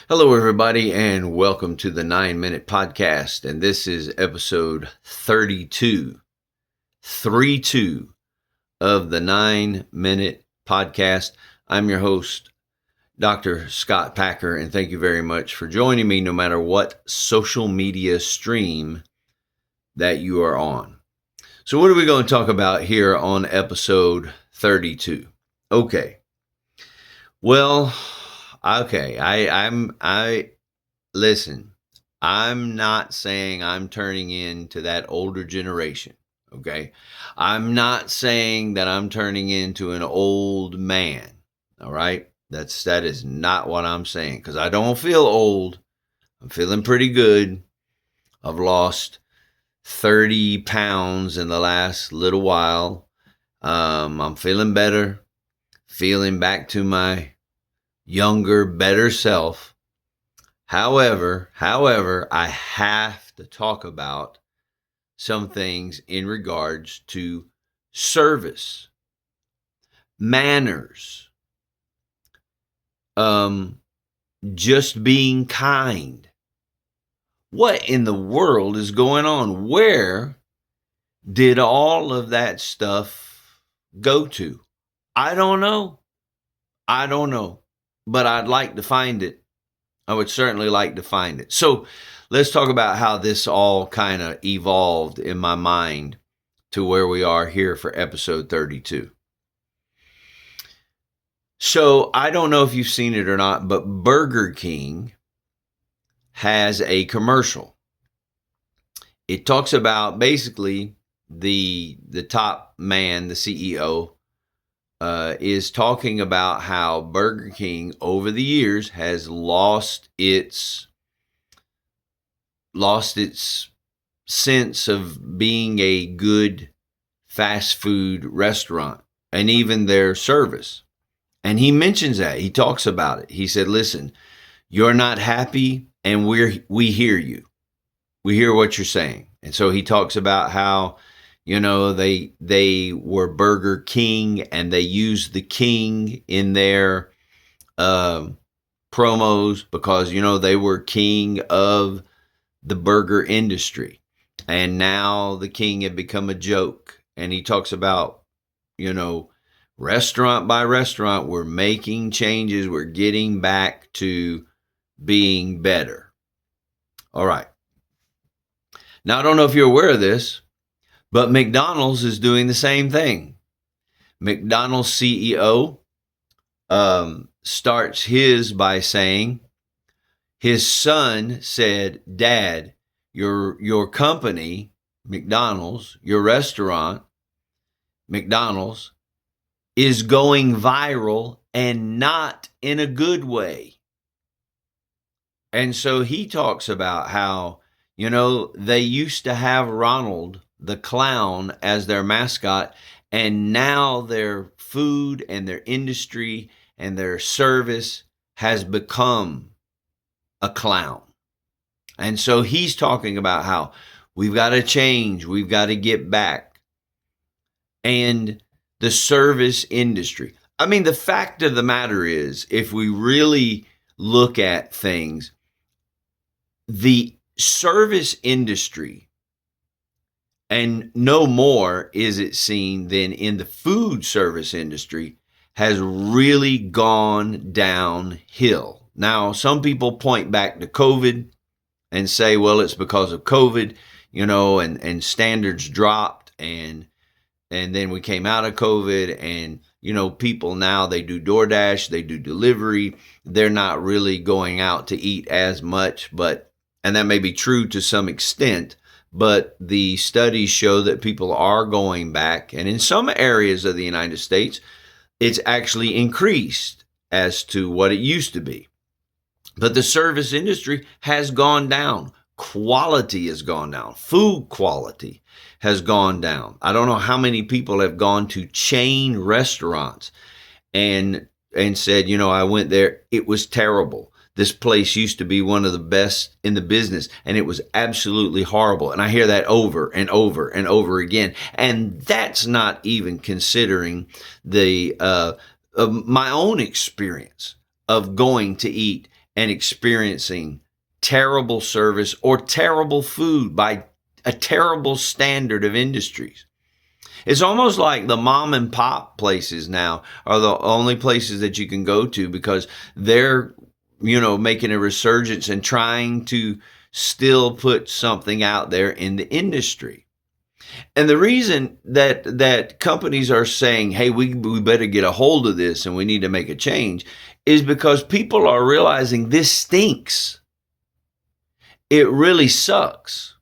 Hello, everybody, and welcome to the 9 Minute Podcast. And this is episode 32, 32 of the 9 Minute Podcast. I'm your host, Dr. Scott Packer, and thank you very much for joining me no matter what social media stream that you are on. So, what are we going to talk about here on episode 32? Well, I listen. I'm not saying I'm turning into that older generation. Okay. I'm not saying that I'm turning into an old man. All right. That is not what I'm saying, because I don't feel old. I'm feeling pretty good. I've lost 30 pounds in the last little while. I'm feeling better, feeling back to my younger, better self. However, I have to talk about some things in regards to service, manners, just being kind. What in the world is going on? Where did all of that stuff go to? I don't know. But I'd like to find it. I would certainly like to find it. So let's talk about how this all kind of evolved in my mind to where we are here for episode 32. So I don't know if you've seen it or not, but Burger King has a commercial. It talks about basically the top man, the CEO, is talking about how Burger King over the years has lost its sense of being a good fast food restaurant, and even their service. And he mentions that. He talks about it. He said, listen, you're not happy, and we hear you. We hear what you're saying. And so he talks about how, they were Burger King, and they used the king in their promos because, they were king of the burger industry. And now the king had become a joke. And he talks about, restaurant by restaurant, we're making changes. We're getting back to being better. All right. Now, I don't know if you're aware of this, but McDonald's is doing the same thing. McDonald's CEO starts his by saying his son said, Dad, your company, McDonald's, your restaurant, McDonald's, is going viral, and not in a good way. And so he talks about how, they used to have Ronald the clown as their mascot, and now their food and their industry and their service has become a clown. And so he's talking about how we've got to change, we've got to get back. And the service industry. I mean, the fact of the matter is, if we really look at things, the service industry, and no more is it seen than in the food service industry, has really gone downhill. Now, some people point back to COVID and say, well, it's because of COVID, and standards dropped, and then we came out of COVID, and, people now, they do DoorDash, they do delivery. They're not really going out to eat as much, and that may be true to some extent, but the studies show that people are going back. And in some areas of the United States, it's actually increased as to what it used to be. But the service industry has gone down. Quality has gone down. Food quality has gone down. I don't know how many people have gone to chain restaurants and said, I went there, it was terrible. This place used to be one of the best in the business, and it was absolutely horrible. And I hear that over and over and over again. And that's not even considering the my own experience of going to eat and experiencing terrible service or terrible food by a terrible standard of industries. It's almost like the mom and pop places now are the only places that you can go to because they're, making a resurgence and trying to still put something out there in the industry. And the reason that companies are saying, hey, we better get a hold of this and we need to make a change is because people are realizing this stinks. It really sucks.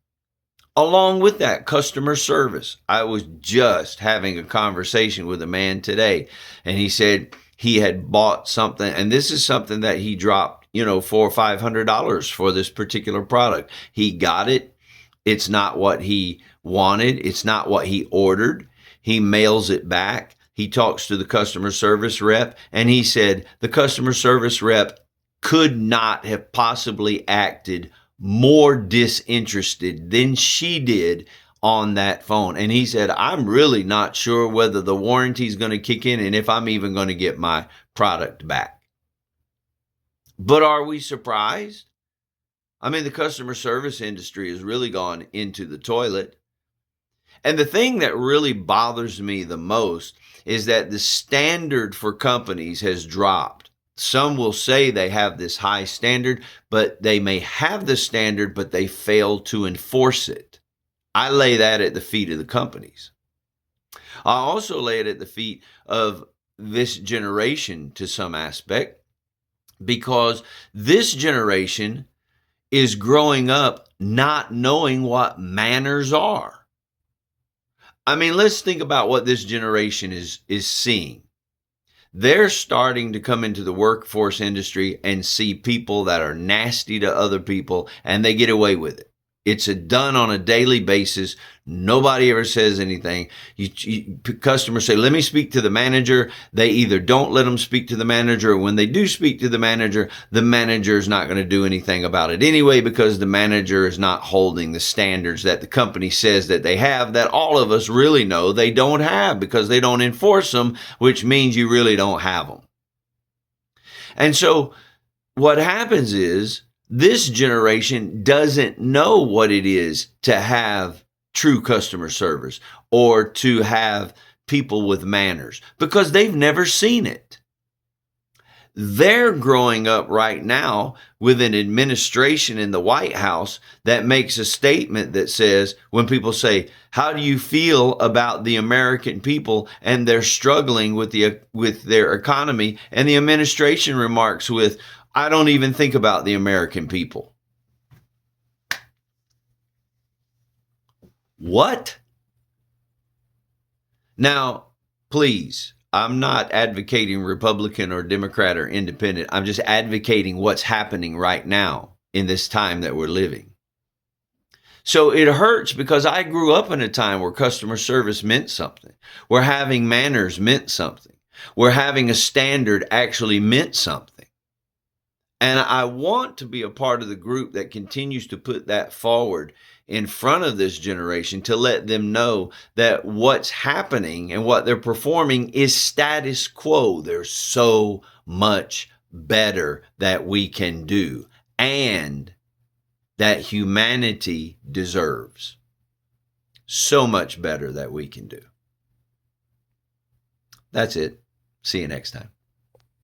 Along with that, customer service. I was just having a conversation with a man today, and he said he had bought something, and this is something that he dropped, $400 or $500 for this particular product. He got it. It's not what he wanted. It's not what he ordered. He mails it back. He talks to the customer service rep, and he said the customer service rep could not have possibly acted more disinterested than she did on that phone. And he said, I'm really not sure whether the warranty is going to kick in and if I'm even going to get my product back. But are we surprised? I mean, the customer service industry has really gone into the toilet. And the thing that really bothers me the most is that the standard for companies has dropped. Some will say they have this high standard, but they may have the standard, but they fail to enforce it. I lay that at the feet of the companies. I also lay it at the feet of this generation to some aspect, because this generation is growing up not knowing what manners are. I mean, let's think about what this generation is seeing. They're starting to come into the workforce industry and see people that are nasty to other people, and they get away with it. It's done on a daily basis. Nobody ever says anything. Customers say, let me speak to the manager. They either don't let them speak to the manager, or when they do speak to the manager is not going to do anything about it anyway, because the manager is not holding the standards that the company says that they have, that all of us really know they don't have, because they don't enforce them, which means you really don't have them. And so what happens is, this generation doesn't know what it is to have true customer service or to have people with manners, because they've never seen it. They're growing up right now with an administration in the White House that makes a statement that says, when people say, how do you feel about the American people, and they're struggling with their economy, and the administration remarks with, I don't even think about the American people. What? Now, please, I'm not advocating Republican or Democrat or independent. I'm just advocating what's happening right now in this time that we're living. So it hurts, because I grew up in a time where customer service meant something, where having manners meant something, where having a standard actually meant something. And I want to be a part of the group that continues to put that forward in front of this generation, to let them know that what's happening and what they're performing is status quo. There's so much better that we can do, and that humanity deserves. So much better that we can do. That's it. See you next time.